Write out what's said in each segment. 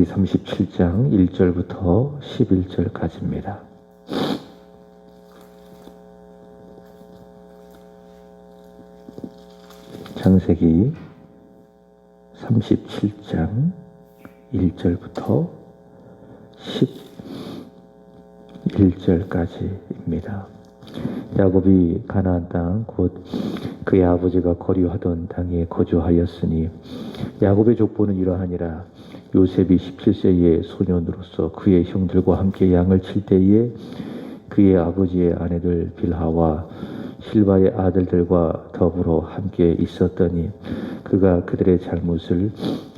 37장 1절부터 11절까지입니다. 창세기 37장 1절부터 11절까지입니다. 야곱이 가나안 땅 곧 그의 아버지가 거류하던 땅에 거주하였으니 야곱의 족보는 이러하니라. 요셉이 17세의 소년으로서 그의 형들과 함께 양을 칠 때에 그의 아버지의 아내들 빌하와 실바의 아들들과 더불어 함께 있었더니 그가 그들의 잘못을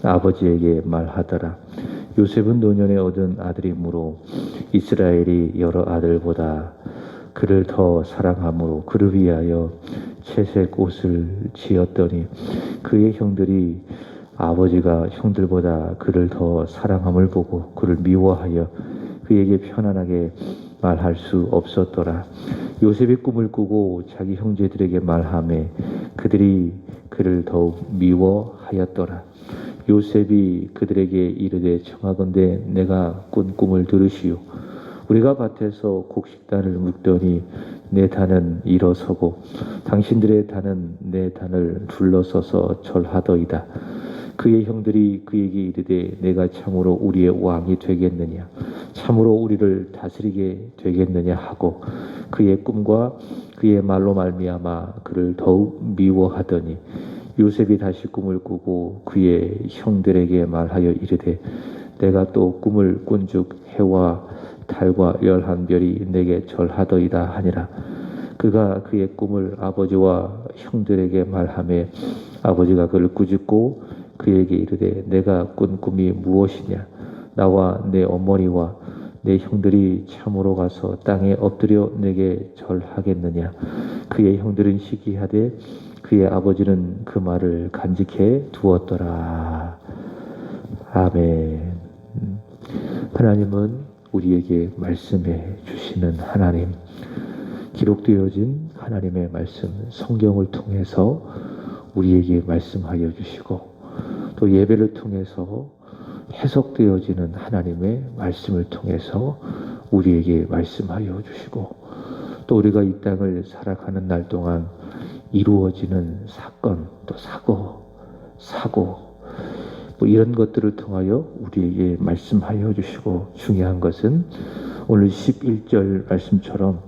아버지에게 말하더라. 요셉은 노년에 얻은 아들이므로 이스라엘이 여러 아들보다 그를 더 사랑하므로 그를 위하여 채색 옷을 지었더니 그의 형들이 아버지가 형들보다 그를 더 사랑함을 보고 그를 미워하여 그에게 편안하게 말할 수 없었더라. 요셉이 꿈을 꾸고 자기 형제들에게 말하매 그들이 그를 더욱 미워하였더라. 요셉이 그들에게 이르되 청하건대 내가 꾼 꿈을 들으시오. 우리가 밭에서 곡식단을 묶더니 내 단은 일어서고 당신들의 단은 내 단을 둘러서서 절하더이다. 그의 형들이 그에게 이르되 내가 참으로 우리의 왕이 되겠느냐, 참으로 우리를 다스리게 되겠느냐 하고 그의 꿈과 그의 말로 말미암아 그를 더욱 미워하더니 요셉이 다시 꿈을 꾸고 그의 형들에게 말하여 이르되 내가 또 꿈을 꾼즉 해와 달과 11별이 내게 절하더이다 하니라. 그가 그의 꿈을 아버지와 형들에게 말하매 아버지가 그를 꾸짖고 그에게 이르되 내가 꾼 꿈이 무엇이냐, 나와 내 어머니와 내 형들이 참으로 가서 땅에 엎드려 내게 절하겠느냐. 그의 형들은 시기하되 그의 아버지는 그 말을 간직해 두었더라. 아멘. 하나님은 우리에게 말씀해 주시는 하나님, 기록되어진 하나님의 말씀 성경을 통해서 우리에게 말씀하여 주시고 또 예배를 통해서 해석되어지는 하나님의 말씀을 통해서 우리에게 말씀하여 주시고 또 우리가 이 땅을 살아가는 날 동안 이루어지는 사건 또 사고 뭐 이런 것들을 통하여 우리에게 말씀하여 주시고 중요한 것은 오늘 11절 말씀처럼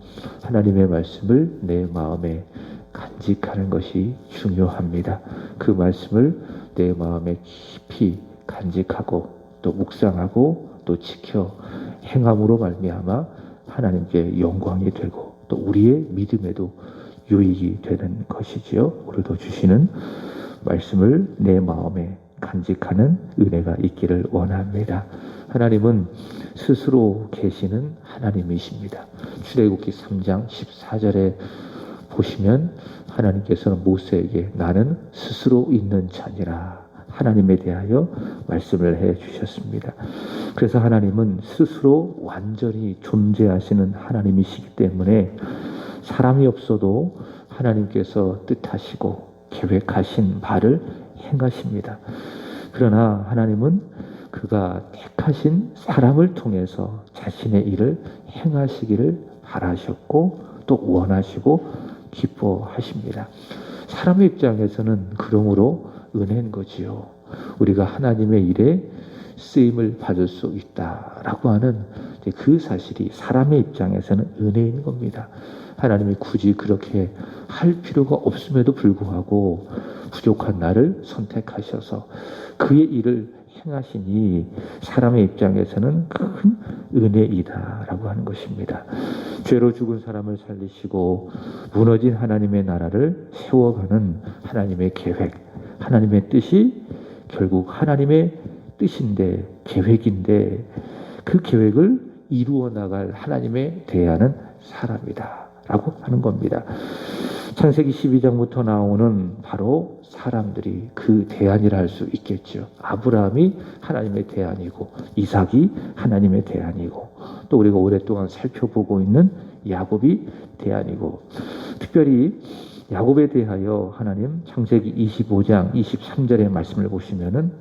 하나님의 말씀을 내 마음에 간직하는 것이 중요합니다. 그 말씀을 내 마음에 깊이 간직하고 또 묵상하고 또 지켜 행함으로 말미암아 하나님께 영광이 되고 또 우리의 믿음에도 유익이 되는 것이지요. 오늘도 주시는 말씀을 내 마음에 간직하는 은혜가 있기를 원합니다. 하나님은 스스로 계시는 하나님이십니다. 출애굽기 3장 14절에 보시면 하나님께서는 모세에게 나는 스스로 있는 자니라 하나님에 대하여 말씀을 해 주셨습니다. 그래서 하나님은 스스로 완전히 존재하시는 하나님이시기 때문에 사람이 없어도 하나님께서 뜻하시고 계획하신 바를 행하십니다. 그러나 하나님은 그가 택하신 사람을 통해서 자신의 일을 행하시기를 바라셨고 또 원하시고 기뻐하십니다. 사람의 입장에서는 그러므로 은혜인 거지요. 우리가 하나님의 일에 쓰임을 받을 수 있다라고 하는 그 사실이 사람의 입장에서는 은혜인 겁니다. 하나님이 굳이 그렇게 할 필요가 없음에도 불구하고 부족한 나를 선택하셔서 그의 일을 행하시니 사람의 입장에서는 큰 은혜이다라고 하는 것입니다. 죄로 죽은 사람을 살리시고 무너진 하나님의 나라를 세워가는 하나님의 계획, 하나님의 뜻이 결국 하나님의 뜻인데 계획인데 그 계획을 이루어 나갈 하나님에 대하는 사람이다 라고 하는 겁니다. 창세기 12장부터 나오는 바로 사람들이 그 대안이라 할 수 있겠죠. 아브라함이 하나님의 대안이고 이삭이 하나님의 대안이고 또 우리가 오랫동안 살펴보고 있는 야곱이 대안이고 특별히 야곱에 대하여 하나님 창세기 25장 23절의 말씀을 보시면은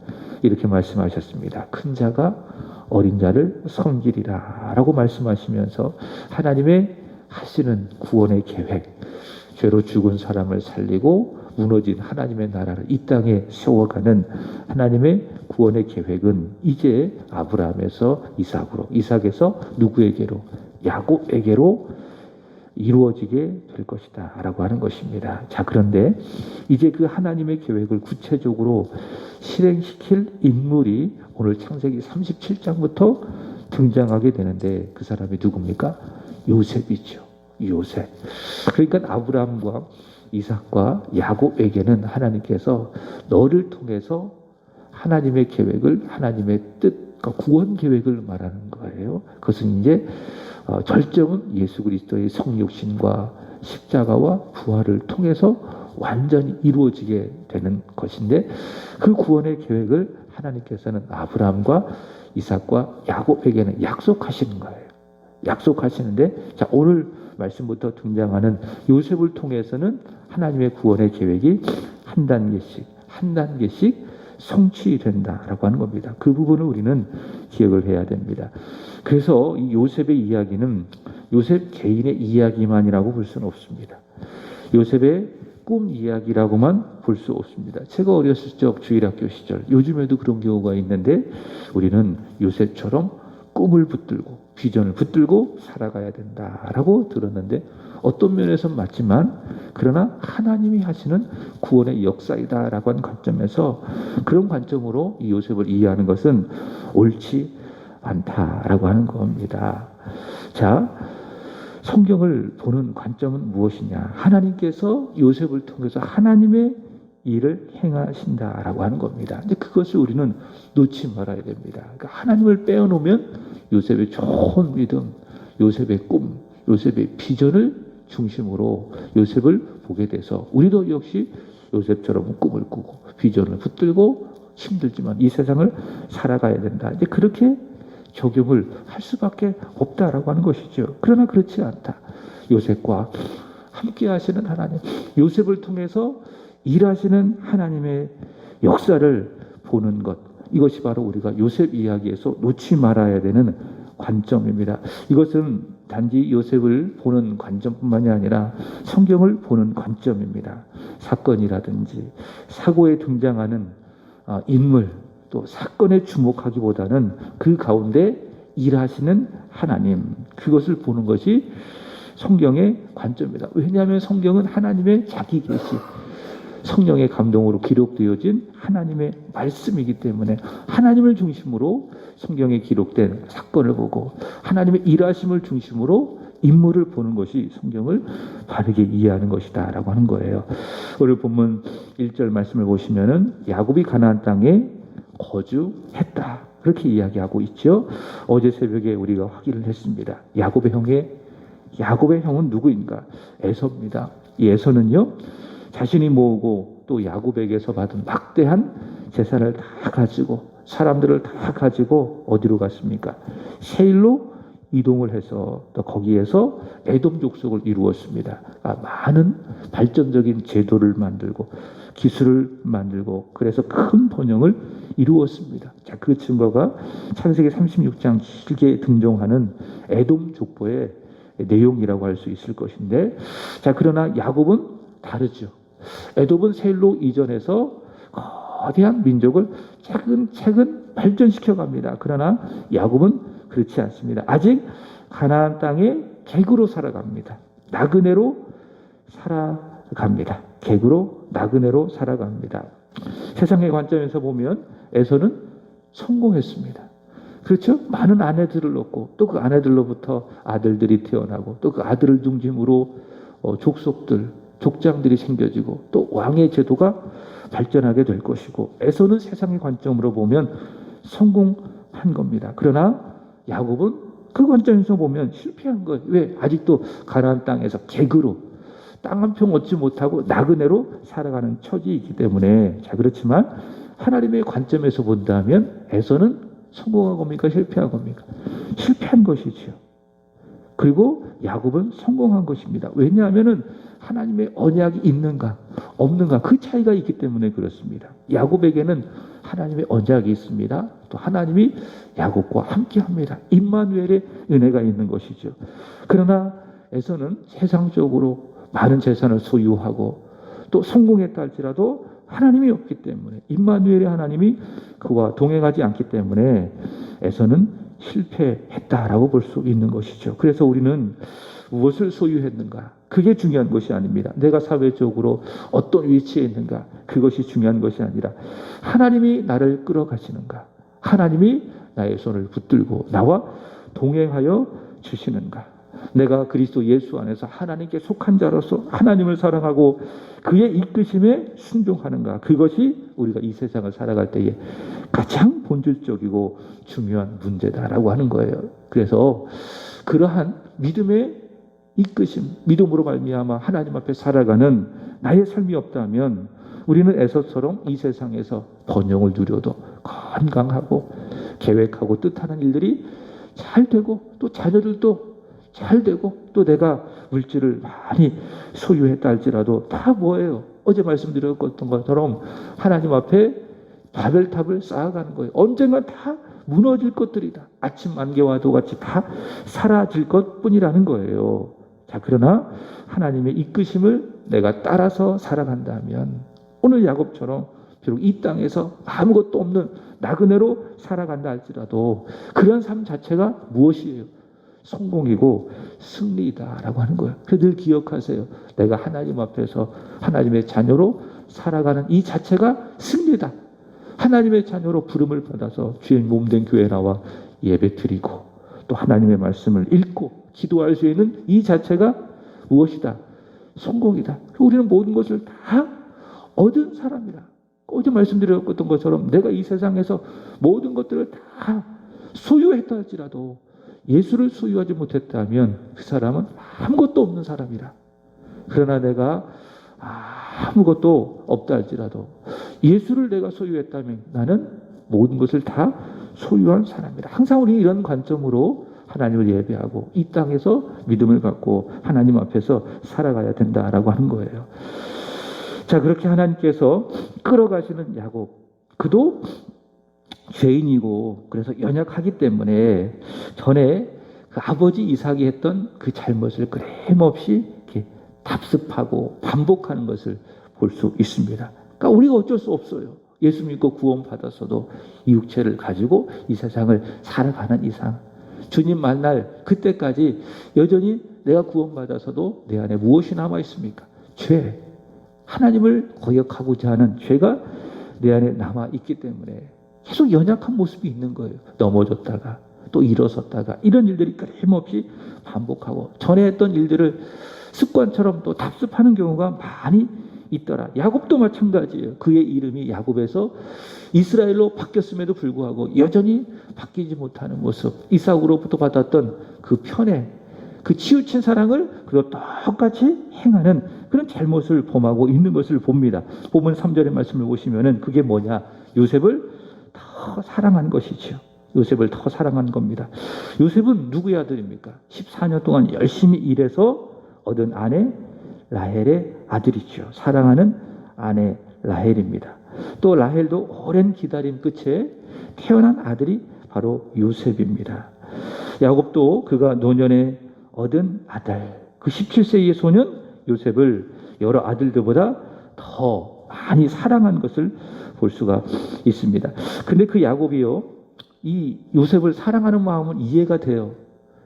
이렇게 말씀하셨습니다. 큰 자가 어린 자를 섬기리라 라고 말씀하시면서 하나님의 하시는 구원의 계획, 죄로 죽은 사람을 살리고 무너진 하나님의 나라를 이 땅에 세워가는 하나님의 구원의 계획은 이제 아브라함에서 이삭으로, 이삭에서 누구에게로? 야곱에게로 이루어지게 될 것이다 라고 하는 것입니다. 자, 그런데 이제 그 하나님의 계획을 구체적으로 실행시킬 인물이 오늘 창세기 37장부터 등장하게 되는데 그 사람이 누굽니까? 요셉이죠. 요셉. 그러니까 아브라함과 이삭과 야곱에게는 하나님께서 너를 통해서 하나님의 계획을, 하나님의 뜻, 구원 계획을 말하는 거예요. 그것은 이제 절정은 예수 그리스도의 성육신과 십자가와 부활을 통해서 완전히 이루어지게 되는 것인데 그 구원의 계획을 하나님께서는 아브라함과 이삭과 야곱에게는 약속하시는 거예요. 약속하시는데, 자, 오늘 말씀부터 등장하는 요셉을 통해서는 하나님의 구원의 계획이 한 단계씩 성취된다라고 하는 겁니다. 그 부분을 우리는 기억을 해야 됩니다. 그래서 이 요셉의 이야기는 요셉 개인의 이야기만이라고 볼 수는 없습니다. 요셉의 꿈 이야기라고만 볼 수 없습니다. 제가 어렸을 적 주일학교 시절, 요즘에도 그런 경우가 있는데 우리는 요셉처럼 꿈을 붙들고 비전을 붙들고 살아가야 된다라고 들었는데 어떤 면에서 맞지만 그러나 하나님이 하시는 구원의 역사이다라고 하는 관점에서 그런 관점으로 이 요셉을 이해하는 것은 옳지 않다라고 하는 겁니다. 자, 성경을 보는 관점은 무엇이냐? 하나님께서 요셉을 통해서 하나님의 일을 행하신다라고 하는 겁니다. 이제 그것을 우리는 놓지 말아야 됩니다. 그러니까 하나님을 빼어놓으면 요셉의 좋은 믿음, 요셉의 꿈, 요셉의 비전을 중심으로 요셉을 보게 돼서 우리도 역시 요셉처럼 꿈을 꾸고 비전을 붙들고 힘들지만 이 세상을 살아가야 된다. 이제 그렇게 적용을 할 수밖에 없다라고 하는 것이죠. 그러나 그렇지 않다. 요셉과 함께 하시는 하나님, 요셉을 통해서 일하시는 하나님의 역사를 보는 것, 이것이 바로 우리가 요셉 이야기에서 놓지 말아야 되는 관점입니다. 이것은 단지 요셉을 보는 관점뿐만이 아니라 성경을 보는 관점입니다. 사건이라든지 사고에 등장하는 인물, 또 사건에 주목하기보다는 그 가운데 일하시는 하나님, 그것을 보는 것이 성경의 관점입니다. 왜냐하면 성경은 하나님의 자기 계시, 성령의 감동으로 기록되어진 하나님의 말씀이기 때문에 하나님을 중심으로 성경에 기록된 사건을 보고 하나님의 일하심을 중심으로 인물을 보는 것이 성경을 바르게 이해하는 것이다 라고 하는 거예요. 오늘 본문 1절 말씀을 보시면은 야곱이 가나안 땅에 거주했다, 그렇게 이야기하고 있죠. 어제 새벽에 우리가 확인을 했습니다. 야곱의 형은 누구인가? 에서입니다. 이 에서는요, 자신이 모으고 또 야곱에게서 받은 막대한 재산을 다 가지고 사람들을 다 가지고 어디로 갔습니까? 세일로 이동을 해서 또 거기에서 에돔 족속을 이루었습니다. 많은 발전적인 제도를 만들고 기술을 만들고 그래서 큰 번영을 이루었습니다. 자, 그 증거가 창세기 36장 길게 등장하는 에돔 족보의 내용이라고 할 수 있을 것인데, 자, 그러나 야곱은 다르죠. 에돔은 세일로 이전해서 거대한 민족을 차근차근 발전시켜 갑니다. 그러나 야곱은 그렇지 않습니다. 아직 가나안 땅에 객으로 살아갑니다. 나그네로 살아갑니다. 객으로 나그네로 살아갑니다. 세상의 관점에서 보면 에서는 성공했습니다. 그렇죠? 많은 아내들을 얻고 또 그 아내들로부터 아들들이 태어나고 또 그 아들을 중심으로 족속들, 족장들이 생겨지고 또 왕의 제도가 발전하게 될 것이고, 에서는 세상의 관점으로 보면 성공한 겁니다. 그러나 야곱은 그 관점에서 보면 실패한 거예요. 왜? 아직도 가나안 땅에서 객으로 땅 한 평 얻지 못하고 나그네로 살아가는 처지이기 때문에. 자, 그렇지만 하나님의 관점에서 본다면 에서는 성공한 겁니까? 실패한 겁니까? 실패한 것이죠. 그리고 야곱은 성공한 것입니다. 왜냐하면은 하나님의 언약이 있는가 없는가 그 차이가 있기 때문에 그렇습니다. 야곱에게는 하나님의 언약이 있습니다. 또 하나님이 야곱과 함께합니다. 임마누엘의 은혜가 있는 것이죠. 그러나 에서는 세상적으로 많은 재산을 소유하고 또 성공했다 할지라도 하나님이 없기 때문에, 임마누엘의 하나님이 그와 동행하지 않기 때문에 에서는 실패했다라고 볼 수 있는 것이죠. 그래서 우리는 무엇을 소유했는가? 그게 중요한 것이 아닙니다. 내가 사회적으로 어떤 위치에 있는가? 그것이 중요한 것이 아니라 하나님이 나를 끌어가시는가? 하나님이 나의 손을 붙들고 나와 동행하여 주시는가? 내가 그리스도 예수 안에서 하나님께 속한 자로서 하나님을 사랑하고 그의 이끄심에 순종하는가? 그것이 우리가 이 세상을 살아갈 때에 가장 본질적이고 중요한 문제다라고 하는 거예요. 그래서 그러한 믿음의 이끄심, 믿음으로 말미암아 하나님 앞에 살아가는 나의 삶이 없다면 우리는 에서처럼 이 세상에서 번영을 누려도 건강하고 계획하고 뜻하는 일들이 잘 되고 또 자녀들도 잘 되고 또 내가 물질을 많이 소유했다 할지라도 다 뭐예요? 어제 말씀드렸던 것처럼 하나님 앞에 바벨탑을 쌓아가는 거예요. 언젠가 다 무너질 것들이다. 아침 안개와도 같이 다 사라질 것뿐이라는 거예요. 자, 그러나 하나님의 이끄심을 내가 따라서 살아간다면 오늘 야곱처럼 비록 이 땅에서 아무것도 없는 나그네로 살아간다 할지라도 그런 삶 자체가 무엇이에요? 성공이고 승리다라고 하는 거예요. 그래서 늘 기억하세요. 내가 하나님 앞에서 하나님의 자녀로 살아가는 이 자체가 승리다. 하나님의 자녀로 부름을 받아서 주의 몸된 교회에 나와 예배 드리고 또 하나님의 말씀을 읽고 기도할 수 있는 이 자체가 무엇이다? 성공이다. 우리는 모든 것을 다 얻은 사람이라. 어제 말씀드렸던 것처럼 내가 이 세상에서 모든 것들을 다 소유했다 할지라도 예수를 소유하지 못했다면 그 사람은 아무것도 없는 사람이라. 그러나 내가 아무것도 없다 할지라도 예수를 내가 소유했다면 나는 모든 것을 다 소유한 사람이라. 항상 우리는 이런 관점으로 하나님을 예배하고 이 땅에서 믿음을 갖고 하나님 앞에서 살아가야 된다라고 하는 거예요. 자, 그렇게 하나님께서 끌어가시는 야곱, 그도 죄인이고 그래서 연약하기 때문에 전에 그 아버지 이삭이 했던 그 잘못을 끊임없이 이렇게 답습하고 반복하는 것을 볼 수 있습니다. 그러니까 우리가 어쩔 수 없어요. 예수 믿고 구원 받았어도 이 육체를 가지고 이 세상을 살아가는 이상 주님 만날 그때까지 여전히 내가 구원 받아서도 내 안에 무엇이 남아 있습니까? 죄. 하나님을 거역하고자 하는 죄가 내 안에 남아 있기 때문에 계속 연약한 모습이 있는 거예요. 넘어졌다가 또 일어섰다가 이런 일들이 끊임없이 반복하고 전에 했던 일들을 습관처럼 또 답습하는 경우가 많이 있더라. 야곱도 마찬가지예요. 그의 이름이 야곱에서 이스라엘로 바뀌었음에도 불구하고 여전히 바뀌지 못하는 모습, 이삭으로부터 받았던 그 편애, 그 치우친 사랑을 그도 똑같이 행하는 그런 잘못을 범하고 있는 것을 봅니다. 보면 3절의 말씀을 보시면은 그게 뭐냐? 요셉을 더 사랑한 것이죠. 요셉을 더 사랑한 겁니다. 요셉은 누구의 아들입니까? 14년 동안 열심히 일해서 얻은 아내 라헬의 아들이죠. 사랑하는 아내 라헬입니다. 또 라헬도 오랜 기다림 끝에 태어난 아들이 바로 요셉입니다. 야곱도 그가 노년에 얻은 아들, 그 17세의 소년 요셉을 여러 아들들보다 더 많이 사랑한 것을 볼 수가 있습니다. 근데 그 야곱이요, 이 요셉을 사랑하는 마음은 이해가 돼요.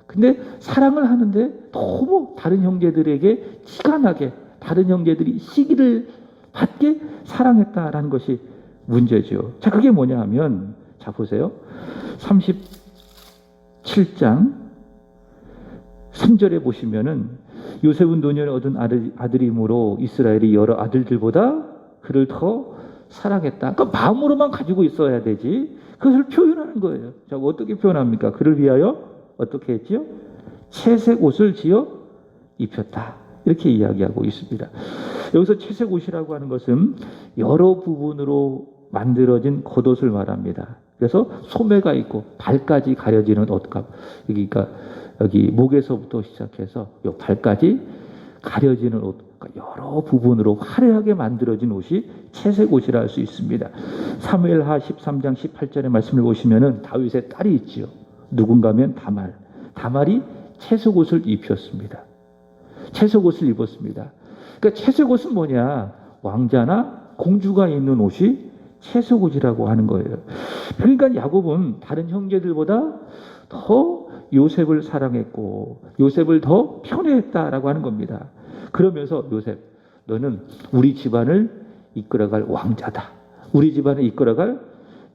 근데 사랑을 하는데 너무 다른 형제들에게 티가 나게, 다른 형제들이 시기를 받게 사랑했다라는 것이 문제죠. 자, 그게 뭐냐 하면, 자, 보세요. 37장 3절에 보시면은 요셉은 노년에 얻은 아들이므로 이스라엘이 여러 아들들보다 그를 더 사랑했다. 그러니까 마음으로만 가지고 있어야 되지. 그것을 표현하는 거예요. 자, 어떻게 표현합니까? 그를 위하여 어떻게 했지요? 채색 옷을 지어 입혔다. 이렇게 이야기하고 있습니다. 여기서 채색 옷이라고 하는 것은 여러 부분으로 만들어진 겉옷을 말합니다. 그래서 소매가 있고 발까지 가려지는 옷값. 여기 목에서부터 시작해서 요 발까지 가려지는 옷. 그러니까 여러 부분으로 화려하게 만들어진 옷이 채색 옷이라 할 수 있습니다. 사무엘하 13장 18절의 말씀을 보시면은 다윗의 딸이 있지요. 누군가면 다말. 다말이 채색 옷을 입혔습니다. 채색 옷을 입었습니다. 그러니까 채색 옷은 뭐냐? 왕자나 공주가 입는 옷이 채색 옷이라고 하는 거예요. 그러니까 야곱은 다른 형제들보다 더 요셉을 사랑했고 요셉을 더 편애했다라고 하는 겁니다. 그러면서 요셉, 너는 우리 집안을 이끌어갈 왕자다. 우리 집안을 이끌어갈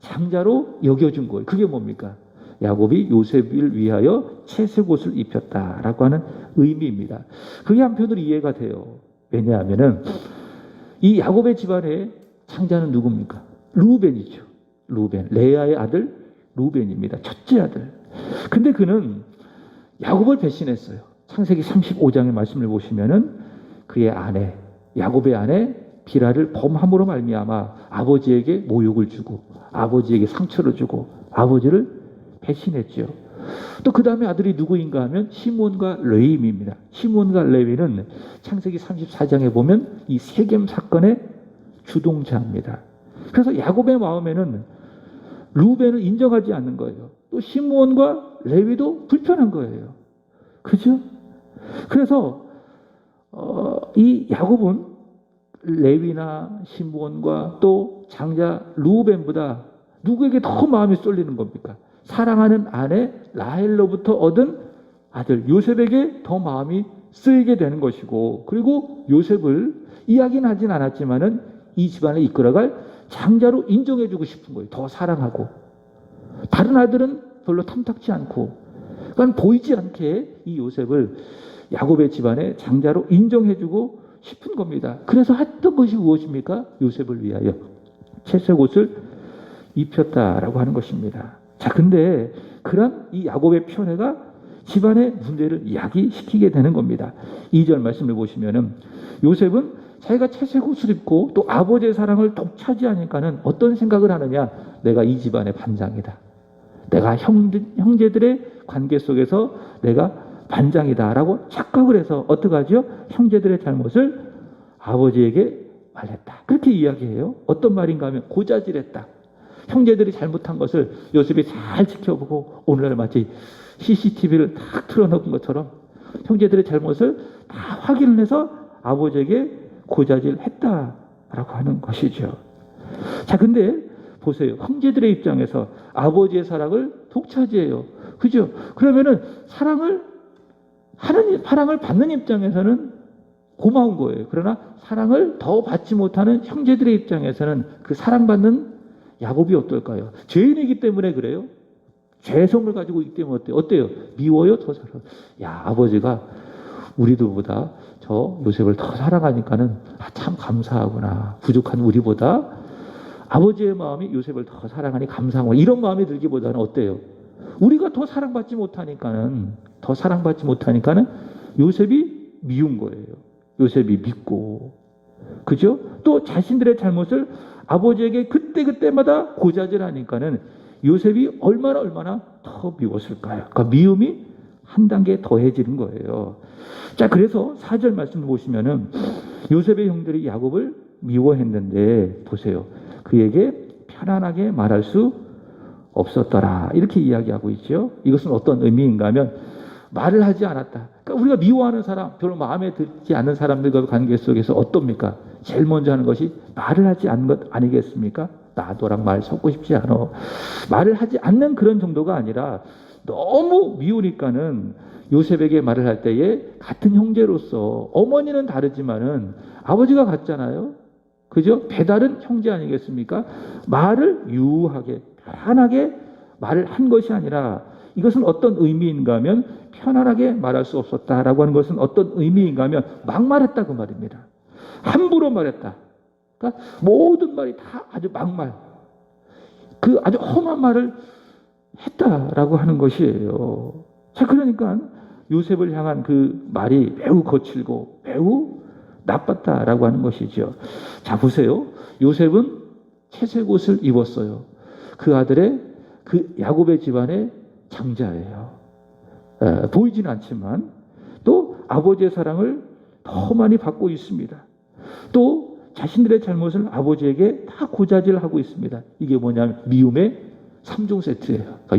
장자로 여겨준 거예요. 그게 뭡니까? 야곱이 요셉을 위하여 채색 옷을 입혔다라고 하는 의미입니다. 그게 한편으로 이해가 돼요. 왜냐하면은 이 야곱의 집안의 장자는 누굽니까? 루벤이죠. 루벤, 레아의 아들 루벤입니다. 첫째 아들. 근데 그는 야곱을 배신했어요. 창세기 35장의 말씀을 보시면은 그의 아내, 야곱의 아내 비라를 범함으로 말미암아 아버지에게 모욕을 주고 아버지에게 상처를 주고 아버지를 배신했죠. 또 그 다음에 아들이 누구인가 하면 시몬과 레위입니다. 시몬과 레위는 창세기 34장에 보면 이 세겜 사건의 주동자입니다. 그래서 야곱의 마음에는 루벤을 인정하지 않는 거예요. 또 시몬과 레위도 불편한 거예요. 그죠? 그래서 이 야곱은 레위나 시몬과 또 장자 루벤보다 누구에게 더 마음이 쏠리는 겁니까? 사랑하는 아내 라헬로부터 얻은 아들 요셉에게 더 마음이 쓰이게 되는 것이고, 그리고 요셉을 이야기는 하진 않았지만은 이 집안을 이끌어갈 장자로 인정해주고 싶은 거예요. 더 사랑하고. 다른 아들은 별로 탐탁지 않고, 그러니까 보이지 않게 이 요셉을 야곱의 집안의 장자로 인정해주고 싶은 겁니다. 그래서 했던 것이 무엇입니까? 요셉을 위하여 채색 옷을 입혔다라고 하는 것입니다. 자, 근데 그런 이 야곱의 편애가 집안의 문제를 야기시키게 되는 겁니다. 2절 말씀을 보시면은 요셉은 자기가 채색 옷을 입고 또 아버지의 사랑을 독차지하니까는 어떤 생각을 하느냐? 내가 이 집안의 반장이다. 내가 형제들의 관계 속에서 내가 반장이다라고 착각을 해서 어떻게 하죠? 형제들의 잘못을 아버지에게 말했다. 그렇게 이야기해요. 어떤 말인가 하면 고자질했다. 형제들이 잘못한 것을 요셉이 잘 지켜보고 오늘날 마치 CCTV를 딱 틀어놓은 것처럼 형제들의 잘못을 다 확인을 해서 아버지에게 고자질했다라고 하는 것이죠. 자, 근데 보세요. 형제들의 입장에서 아버지의 사랑을 독차지해요. 그죠? 그러면은 사랑을 받는 입장에서는 고마운 거예요. 그러나 사랑을 더 받지 못하는 형제들의 입장에서는 그 사랑받는 야곱이 어떨까요? 죄인이기 때문에 그래요. 죄성을 가지고 있기 때문에 어때요? 미워요? 더 사랑. 야, 아버지가 우리들보다 저 요셉을 더 사랑하니까는 참 감사하구나. 부족한 우리보다 아버지의 마음이 요셉을 더 사랑하니 감사하구나. 이런 마음이 들기보다는 어때요? 우리가 더 사랑받지 못하니까는 요셉이 미운 거예요. 요셉이 밉고. 그죠? 또 자신들의 잘못을 아버지에게 그때마다 고자질하니까는 요셉이 얼마나 더 미웠을까요? 그러니까 미움이 한 단계 더해지는 거예요. 자, 그래서 4절 말씀을 보시면은 요셉의 형들이 야곱을 미워했는데 보세요. 그에게 편안하게 말할 수 없었더라. 이렇게 이야기하고 있죠. 이것은 어떤 의미인가 하면 말을 하지 않았다. 그러니까 우리가 미워하는 사람, 별로 마음에 들지 않는 사람들과 관계 속에서 어떻습니까? 제일 먼저 하는 것이 말을 하지 않는 것 아니겠습니까? 나도랑 말 섞고 싶지 않아. 말을 하지 않는 그런 정도가 아니라 너무 미우니까는 요셉에게 말을 할 때에 같은 형제로서 어머니는 다르지만은 아버지가 같잖아요. 그죠? 배다른 형제 아니겠습니까? 말을 유하게 편하게 말을 한 것이 아니라 이것은 어떤 의미인가 하면 편안하게 말할 수 없었다라고 하는 것은 어떤 의미인가 하면 막말했다 그 말입니다. 함부로 말했다. 그러니까 모든 말이 다 아주 막말. 그 아주 험한 말을 했다라고 하는 것이에요. 자, 그러니까 요셉을 향한 그 말이 매우 거칠고 매우 나빴다라고 하는 것이죠. 자, 보세요. 요셉은 채색 옷을 입었어요. 그 아들의 그 야곱의 집안의 장자예요. 보이지는 않지만 또 아버지의 사랑을 더 많이 받고 있습니다. 또 자신들의 잘못을 아버지에게 다 고자질하고 있습니다. 이게 뭐냐면 미움의 3종 세트예요. 그러니까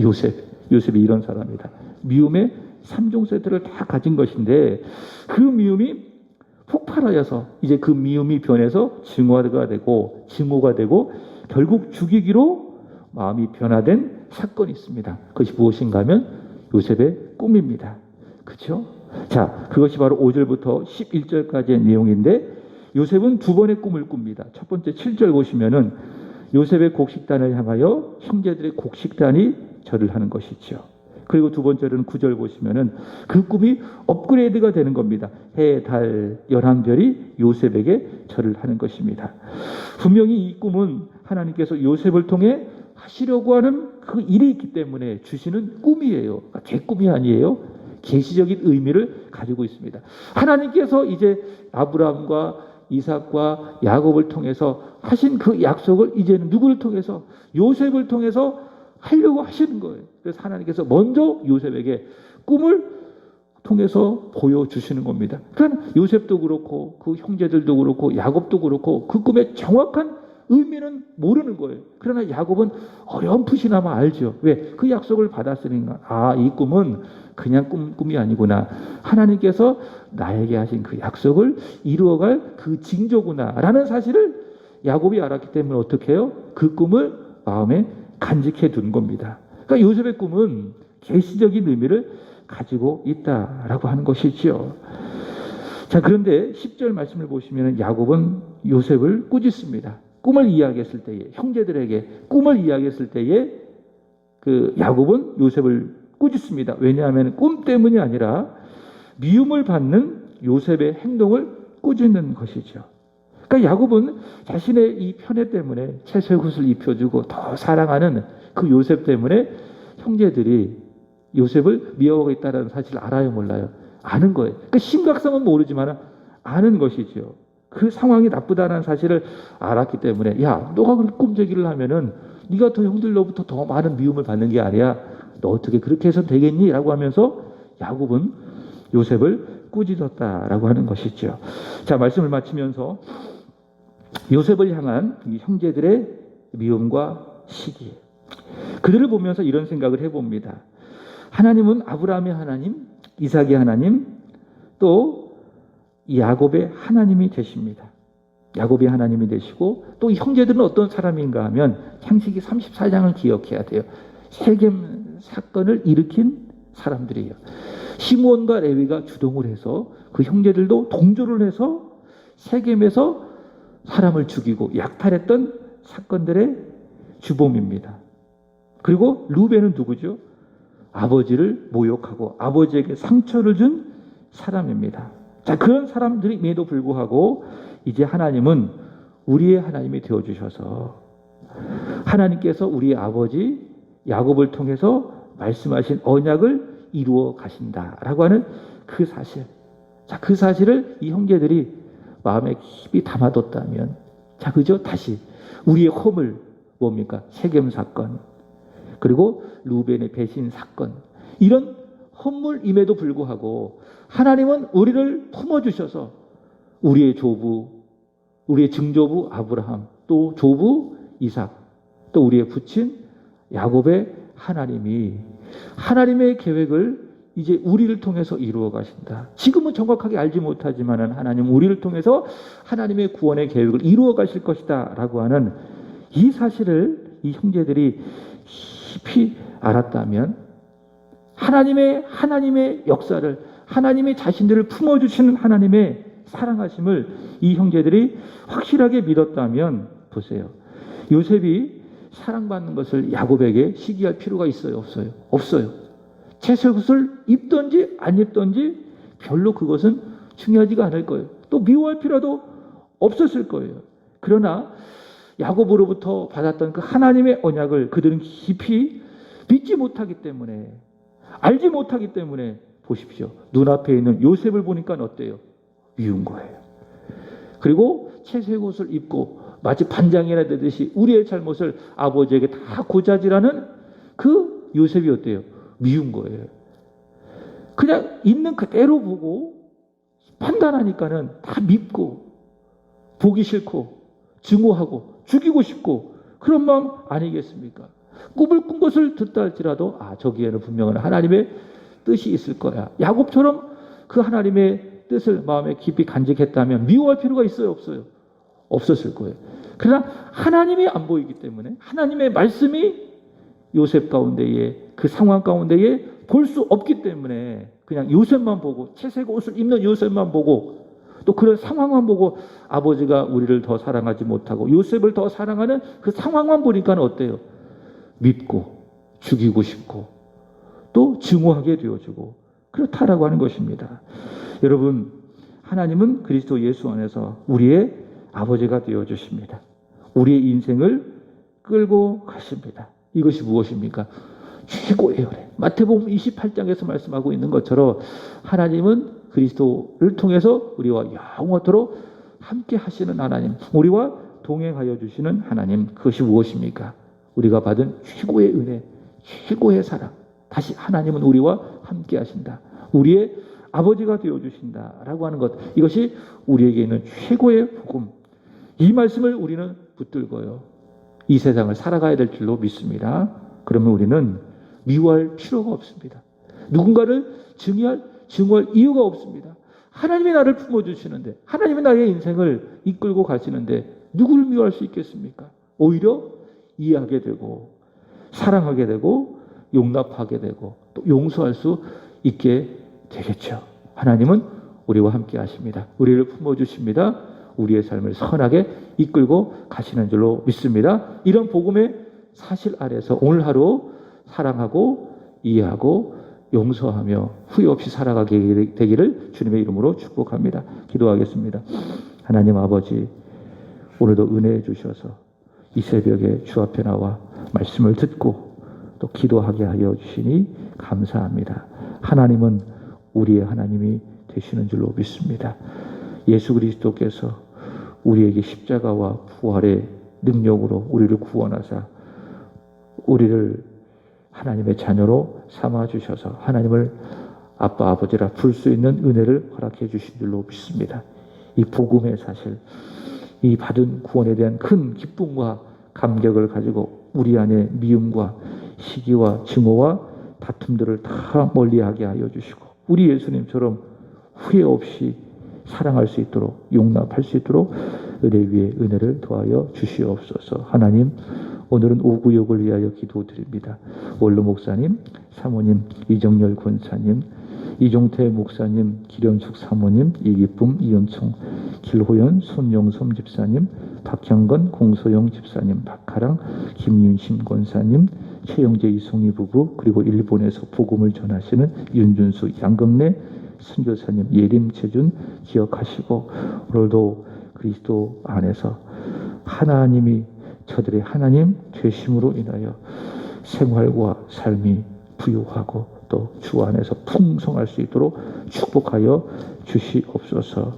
요셉이 이런 사람이다. 미움의 3종 세트를 다 가진 것인데 그 미움이 폭발하여서 이제 그 미움이 변해서 증오가 되고 결국 죽이기로 마음이 변화된 사건이 있습니다. 그것이 무엇인가 하면 요셉의 꿈입니다. 그렇죠? 자, 그것이 바로 5절부터 11절까지의 내용인데 요셉은 두 번의 꿈을 꿉니다. 첫 번째 7절 보시면은 요셉의 곡식단을 향하여 형제들의 곡식단이 절을 하는 것이죠. 그리고 두 번째로는 9절 보시면은 그 꿈이 업그레이드가 되는 겁니다. 해, 달, 11별이 요셉에게 절을 하는 것입니다. 분명히 이 꿈은 하나님께서 요셉을 통해 하시려고 하는 그 일이 있기 때문에 주시는 꿈이에요. 그러니까 제 꿈이 아니에요. 계시적인 의미를 가지고 있습니다. 하나님께서 이제 아브라함과 이삭과 야곱을 통해서 하신 그 약속을 이제는 누구를 통해서? 요셉을 통해서 하려고 하시는 거예요. 그래서 하나님께서 먼저 요셉에게 꿈을 통해서 보여주시는 겁니다. 그러니까 요셉도 그렇고 그 형제들도 그렇고 야곱도 그렇고 그 꿈의 정확한 의미는 모르는 거예요. 그러나 야곱은 어렴풋이나마 알죠. 왜? 그 약속을 받았으니까. 아, 이 꿈은 그냥 꿈이 아니구나. 하나님께서 나에게 하신 그 약속을 이루어갈 그 징조구나 라는 사실을 야곱이 알았기 때문에 어떻게 해요? 그 꿈을 마음에 간직해 둔 겁니다. 그러니까 요셉의 꿈은 계시적인 의미를 가지고 있다라고 하는 것이지요. 자, 그런데 10절 말씀을 보시면 야곱은 요셉을 꾸짖습니다. 꿈을 이야기했을 때에, 형제들에게 꿈을 이야기했을 때에 그 야곱은 요셉을 꾸짖습니다. 왜냐하면 꿈 때문이 아니라 미움을 받는 요셉의 행동을 꾸짖는 것이죠. 그러니까 야곱은 자신의 이 편애 때문에 채색옷을 입혀주고 더 사랑하는 그 요셉 때문에 형제들이 요셉을 미워하고 있다는 사실을 알아요, 몰라요? 아는 거예요. 그 심각성은 모르지만 아는 것이죠. 그 상황이 나쁘다는 사실을 알았기 때문에 야, 너가 그렇게 꿈제기를 하면은 네가 더 형들로부터 더 많은 미움을 받는 게 아니야. 너 어떻게 그렇게 해서 되겠니? 라고 하면서 야곱은 요셉을 꾸짖었다라고 하는 것이죠. 자, 말씀을 마치면서 요셉을 향한 형제들의 미움과 시기, 그들을 보면서 이런 생각을 해봅니다. 하나님은 아브라함의 하나님, 이삭의 하나님, 또 야곱의 하나님이 되십니다. 야곱이 하나님이 되시고 또 형제들은 어떤 사람인가 하면 창세기 34장을 기억해야 돼요. 세겜 사건을 일으킨 사람들이에요. 시므온과 레위가 주동을 해서 그 형제들도 동조를 해서 세겜에서 사람을 죽이고 약탈했던 사건들의 주범입니다. 그리고 루벤은 누구죠? 아버지를 모욕하고 아버지에게 상처를 준 사람입니다. 자, 그런 사람들임에도 불구하고 이제 하나님은 우리의 하나님이 되어주셔서 하나님께서 우리의 아버지 야곱을 통해서 말씀하신 언약을 이루어 가신다라고 하는 그 사실. 자, 그 사실을 이 형제들이 마음에 깊이 담아뒀다면, 자, 그죠? 다시 우리의 허물 뭡니까? 세겜 사건, 그리고 루벤의 배신 사건, 이런 헛물임에도 불구하고 하나님은 우리를 품어주셔서 우리의 조부, 우리의 증조부 아브라함, 또 조부 이삭, 또 우리의 부친 야곱의 하나님의 계획을 이제 우리를 통해서 이루어 가신다. 지금은 정확하게 알지 못하지만 하나님 우리를 통해서 하나님의 구원의 계획을 이루어 가실 것이다 라고 하는 이 사실을 이 형제들이 깊이 알았다면 하나님의 역사를, 하나님의 자신들을 품어주시는 하나님의 사랑하심을 이 형제들이 확실하게 믿었다면, 보세요, 요셉이 사랑받는 것을 야곱에게 시기할 필요가 있어요? 없어요? 없어요. 채색옷을 입든지 안 입든지 별로 그것은 중요하지가 않을 거예요. 또 미워할 필요도 없었을 거예요. 그러나 야곱으로부터 받았던 그 하나님의 언약을 그들은 깊이 믿지 못하기 때문에, 알지 못하기 때문에, 보십시오, 눈앞에 있는 요셉을 보니까 어때요? 미운 거예요. 그리고 채색옷을 입고 마치 반장이나 되듯이 우리의 잘못을 아버지에게 다 고자질하는 그 요셉이 어때요? 미운 거예요. 그냥 있는 그대로 보고 판단하니까는 다 밉고 보기 싫고 증오하고 죽이고 싶고 그런 마음 아니겠습니까? 꿈을 꾼 것을 듣다 할지라도 저기에는 분명한 하나님의 뜻이 있을 거야. 야곱처럼 그 하나님의 뜻을 마음에 깊이 간직했다면 미워할 필요가 있어요, 없어요? 없었을 거예요. 그러나 하나님이 안 보이기 때문에 하나님의 말씀이 요셉 가운데에 그 상황 가운데에 볼 수 없기 때문에 그냥 요셉만 보고 채색 옷을 입는 요셉만 보고 또 그런 상황만 보고 아버지가 우리를 더 사랑하지 못하고 요셉을 더 사랑하는 그 상황만 보니까 어때요? 밉고 죽이고 싶고 또 증오하게 되어지고 그렇다라고 하는 것입니다. 여러분, 하나님은 그리스도 예수 안에서 우리의 아버지가 되어주십니다. 우리의 인생을 끌고 가십니다. 이것이 무엇입니까? 최고의 은혜. 마태복음 28장에서 말씀하고 있는 것처럼 하나님은 그리스도를 통해서 우리와 영원토록 함께 하시는 하나님, 우리와 동행하여 주시는 하나님, 그것이 무엇입니까? 우리가 받은 최고의 은혜, 최고의 사랑. 다시 하나님은 우리와 함께 하신다. 우리의 아버지가 되어주신다라고 하는 것, 이것이 우리에게 있는 최고의 복음. 이 말씀을 우리는 붙들고요, 이 세상을 살아가야 될 줄로 믿습니다. 그러면 우리는 미워할 필요가 없습니다. 누군가를 증오할 이유가 없습니다. 하나님이 나를 품어주시는데, 하나님이 나의 인생을 이끌고 가시는데 누구를 미워할 수 있겠습니까? 오히려 이해하게 되고 사랑하게 되고 용납하게 되고 또 용서할 수 있게 되겠죠. 하나님은 우리와 함께 하십니다. 우리를 품어주십니다. 우리의 삶을 선하게 이끌고 가시는 줄로 믿습니다. 이런 복음의 사실 아래서 오늘 하루 사랑하고 이해하고 용서하며 후회 없이 살아가게 되기를 주님의 이름으로 축복합니다. 기도하겠습니다. 하나님 아버지, 오늘도 은혜해 주셔서 이 새벽에 주 앞에 나와 말씀을 듣고 또 기도하게 하여 주시니 감사합니다. 하나님은 우리의 하나님이 되시는 줄로 믿습니다. 예수 그리스도께서 우리에게 십자가와 부활의 능력으로 우리를 구원하사 우리를 하나님의 자녀로 삼아주셔서 하나님을 아빠 아버지라 부를 수 있는 은혜를 허락해 주신 줄로 믿습니다. 이 복음의 사실, 이 받은 구원에 대한 큰 기쁨과 감격을 가지고 우리 안에 미움과 시기와 증오와 다툼들을 다 멀리하게 하여 주시고 우리 예수님처럼 후회 없이 사랑할 수 있도록 용납할 수 있도록 은혜 위에 은혜를 더하여 주시옵소서. 하나님, 오늘은 오구역을 위하여 기도드립니다. 원로 목사님, 사모님, 이정열 권사님, 이종태 목사님, 기련숙 사모님, 이기쁨, 이은총, 길호연, 손영섬 집사님, 박형건, 공소영 집사님, 박하랑, 김윤심 권사님, 최영재, 이송희 부부, 그리고 일본에서 복음을 전하시는 윤준수, 양금래 선교사님, 예림, 재준 기억하시고 오늘도 그리스도 안에서 하나님이 저들의 하나님 되심으로 인하여 생활과 삶이 부유하고 또 주 안에서 풍성할 수 있도록 축복하여 주시옵소서.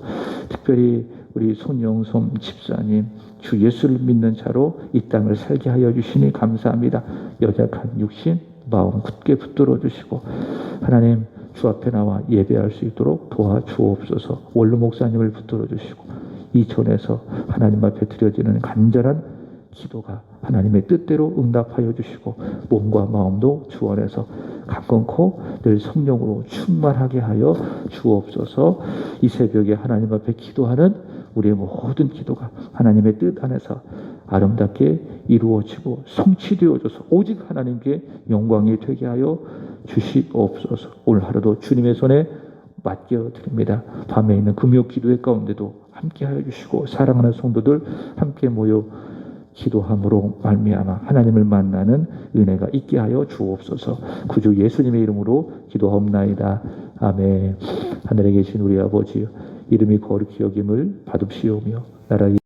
특별히 우리 손영솜 집사님, 주 예수를 믿는 자로 이 땅을 살게 하여 주시니 감사합니다. 연약한 육신 마음 굳게 붙들어 주시고 하나님 주 앞에 나와 예배할 수 있도록 도와주옵소서. 원로 목사님을 붙들어 주시고 이천에서 하나님 앞에 드려지는 간절한 기도가 하나님의 뜻대로 응답하여 주시고 몸과 마음도 주 안에서 강건코 늘 성령으로 충만하게 하여 주옵소서. 이 새벽에 하나님 앞에 기도하는 우리의 모든 기도가 하나님의 뜻 안에서 아름답게 이루어지고 성취되어져서 오직 하나님께 영광이 되게 하여 주시옵소서. 오늘 하루도 주님의 손에 맡겨드립니다. 밤에 있는 금요 기도회 가운데도 함께하여 주시고 사랑하는 성도들 함께 모여 기도함으로 말미암아 하나님을 만나는 은혜가 있게 하여 주옵소서. 구주 예수님의 이름으로 기도하옵나이다. 아멘. 하늘에 계신 우리 아버지, 이름이 거룩히 여김을 받읍시오며 나라의